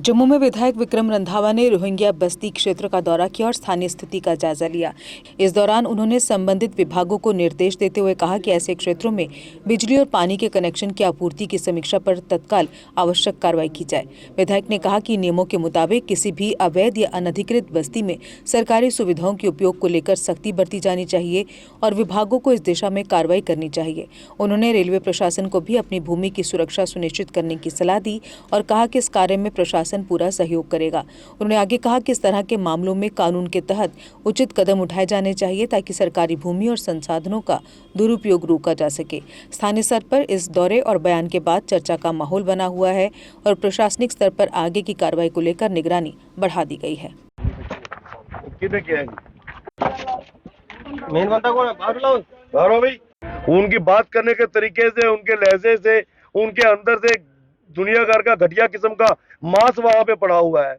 जम्मू में विधायक विक्रम रंधावा ने रोहिंग्या बस्ती क्षेत्र का दौरा किया और स्थानीय स्थिति का जायजा लिया। इस दौरान उन्होंने संबंधित विभागों को निर्देश देते हुए कहा कि ऐसे क्षेत्रों में बिजली और पानी के कनेक्शन की आपूर्ति की समीक्षा पर तत्काल आवश्यक कार्रवाई की जाए। विधायक ने कहा कि नियमों के मुताबिक किसी भी अवैध या अनधिकृत बस्ती में सरकारी सुविधाओं के उपयोग को लेकर सख्ती बरती जानी चाहिए और विभागों को इस दिशा में कार्रवाई करनी चाहिए। उन्होंने रेलवे प्रशासन को भी अपनी भूमि की सुरक्षा सुनिश्चित करने की सलाह दी और कहा कि इस कार्य में प्रशासन पूरा सहयोग करेगा। उन्होंने आगे कहा कि इस तरह के मामलों में कानून के तहत उचित कदम उठाए जाने चाहिए ताकि सरकारी भूमि और संसाधनों का दुरुपयोग रोका जा सके। स्थानीय स्तर पर इस दौरे और बयान के बाद चर्चा का माहौल बना हुआ है और प्रशासनिक स्तर पर आगे की कार्रवाई को लेकर निगरानी बढ़ा दी गई है। उनकी बात करने के तरीके से, उनके लहजे से, उनके अंदर से दुनियाभर का घटिया किस्म का मांस वहां पे पड़ा हुआ है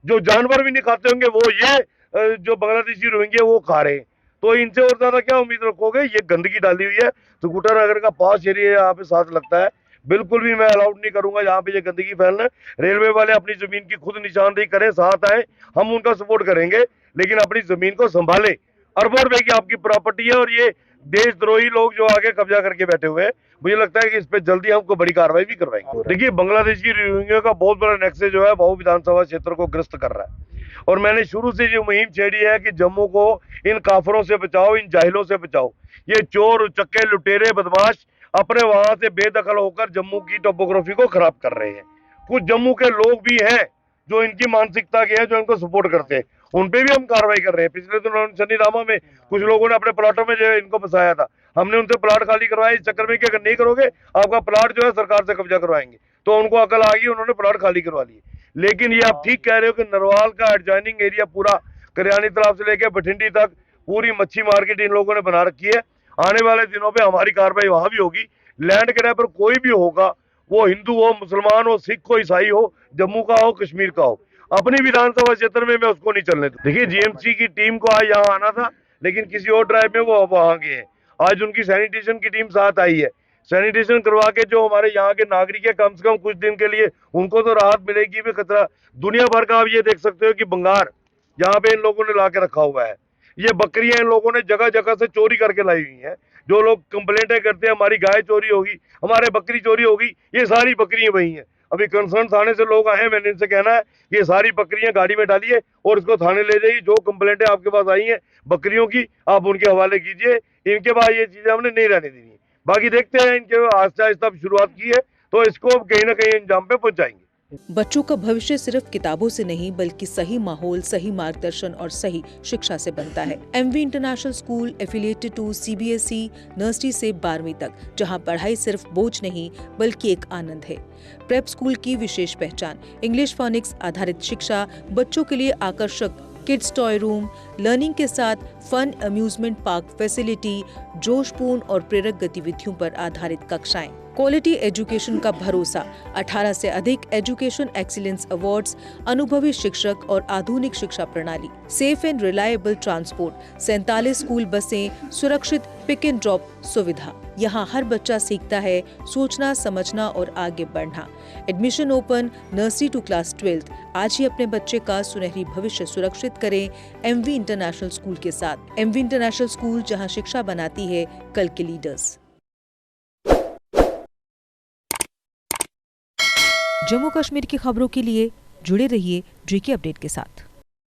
जो जानवर भी नहीं खाते होंगे, वो ये जो बांग्लादेशी रोहिंग्या वो खा रहे हैं। तो इनसे और ज्यादा क्या उम्मीद रखोगे? ये गंदगी डाली हुई है। तो गुटर नगर का पास एरिया यहाँ पे साथ लगता है, बिल्कुल भी मैं अलाउड नहीं करूंगा यहाँ पे ये गंदगी फैलना। रेलवे वाले अपनी जमीन की खुद निशानदेही करें, साथ आए, हम उनका सपोर्ट करेंगे, लेकिन अपनी जमीन को संभाले। अरबों रुपए की आपकी प्रॉपर्टी है और ये देशद्रोही लोग जो आगे कब्जा करके बैठे हुए हैं, मुझे लगता है कि इस पे जल्दी हमको बड़ी कार्रवाई भी करवाएंगे। देखिए, बांग्लादेशी रोहिंग्या का बहुत बड़ा नेक्सस जो है वो विधानसभा क्षेत्र को ग्रस्त कर रहा है और मैंने शुरू से जो मुहिम छेड़ी है कि जम्मू को इन काफरों से बचाओ, इन जाहिलों से बचाओ। ये चोर, चक्के, लुटेरे, बदमाश अपने वहां से बेदखल होकर जम्मू की टोपोग्राफी को खराब कर रहे हैं। कुछ जम्मू के लोग भी हैं जो इनकी मानसिकता के हैं, जो इनको सपोर्ट करते हैं, उन पे भी हम कार्रवाई कर रहे हैं। पिछले दिनों शनिरामा में कुछ लोगों ने अपने प्लाटों में जो इनको फंसाया था, हमने उनसे प्लाट खाली करवाया इस चक्कर में कि अगर नहीं करोगे आपका प्लाट जो है सरकार से कब्जा करवाएंगे। तो उनको अकल आ गई, उन्होंने प्लाट खाली करवा लिए। लेकिन ये आप ठीक कह रहे हो कि नरवाल का एडजॉइनिंग एरिया पूरा करियानी तालाब से लेकर बठिंडी तक पूरी मच्छी मार्केट इन लोगों ने बना रखी है। आने वाले दिनों में हमारी कार्रवाई वहां भी होगी। लैंड किराए पर कोई भी होगा, वो हिंदू हो, मुसलमान हो, सिख हो, ईसाई हो, जम्मू का हो, कश्मीर का हो, अपनी विधानसभा क्षेत्र में मैं उसको नहीं चलने दूं। देखिए, जीएमसी की टीम को आज यहाँ आना था, लेकिन किसी और ड्राइव में वो वहां गए हैं। आज उनकी सैनिटेशन की टीम साथ आई है। सैनिटेशन करवा के जो हमारे यहाँ के नागरिक है, कम से कम कुछ दिन के लिए उनको तो राहत मिलेगी भी। खतरा दुनिया भर का आप ये देख सकते हो कि बंगार यहाँ पे इन लोगों ने ला के रखा हुआ है। ये बकरियां इन लोगों ने जगह जगह से चोरी करके लाई हुई हैं। जो लोग कंप्लेंटें करते हैं हमारी गाय चोरी होगी, हमारे बकरी चोरी होगी, ये सारी बकरियां वही हैं। अभी कंसर्न थाने से लोग आए हैं, मैंने इनसे कहना है ये सारी बकरियां गाड़ी में डालिए और इसको थाने ले जाइए। जो कंप्लेंटें आपके पास आई हैं बकरियों की, आप उनके हवाले कीजिए। इनके बाद ये चीजें हमने नहीं रहने देनी है। बाकी देखते हैं, इनके आहिस्ता आहिस्ता शुरुआत की है तो इसको कहीं ना कहीं अंजाम पे पहुंचाएंगे। बच्चों का भविष्य सिर्फ किताबों से नहीं बल्कि सही माहौल, सही मार्गदर्शन और सही शिक्षा से बनता है। MV international school affiliated to CBSE nursery से 12वीं तक, जहां पढ़ाई सिर्फ बोझ नहीं बल्कि एक आनंद है। प्रेप स्कूल की विशेष पहचान इंग्लिश फोनिक्स आधारित शिक्षा, बच्चों के लिए आकर्षक किड्स टॉय रूम, लर्निंग के साथ फन अम्यूजमेंट पार्क फैसिलिटी, जोशपूर्ण और प्रेरक गतिविधियों पर आधारित कक्षाएं, क्वालिटी एजुकेशन का भरोसा, 18 से अधिक एजुकेशन एक्सीलेंस अवार्ड्स, अनुभवी शिक्षक और आधुनिक शिक्षा प्रणाली, safe and reliable transport, 47 school बसें, सुरक्षित पिक एंड ड्रॉप सुविधा। यहाँ हर बच्चा सीखता है सोचना, समझना और आगे बढ़ना। Admission open nursery to class 12। आज ही अपने बच्चे का सुनहरी भविष्य सुरक्षित करें एमवी इंटरनेशनल स्कूल के साथ। एमवी इंटरनेशनल स्कूल, जहाँ शिक्षा बनाती है कल के लीडर्स। जम्मू कश्मीर की खबरों के लिए जुड़े रहिए जेके अपडेट के साथ।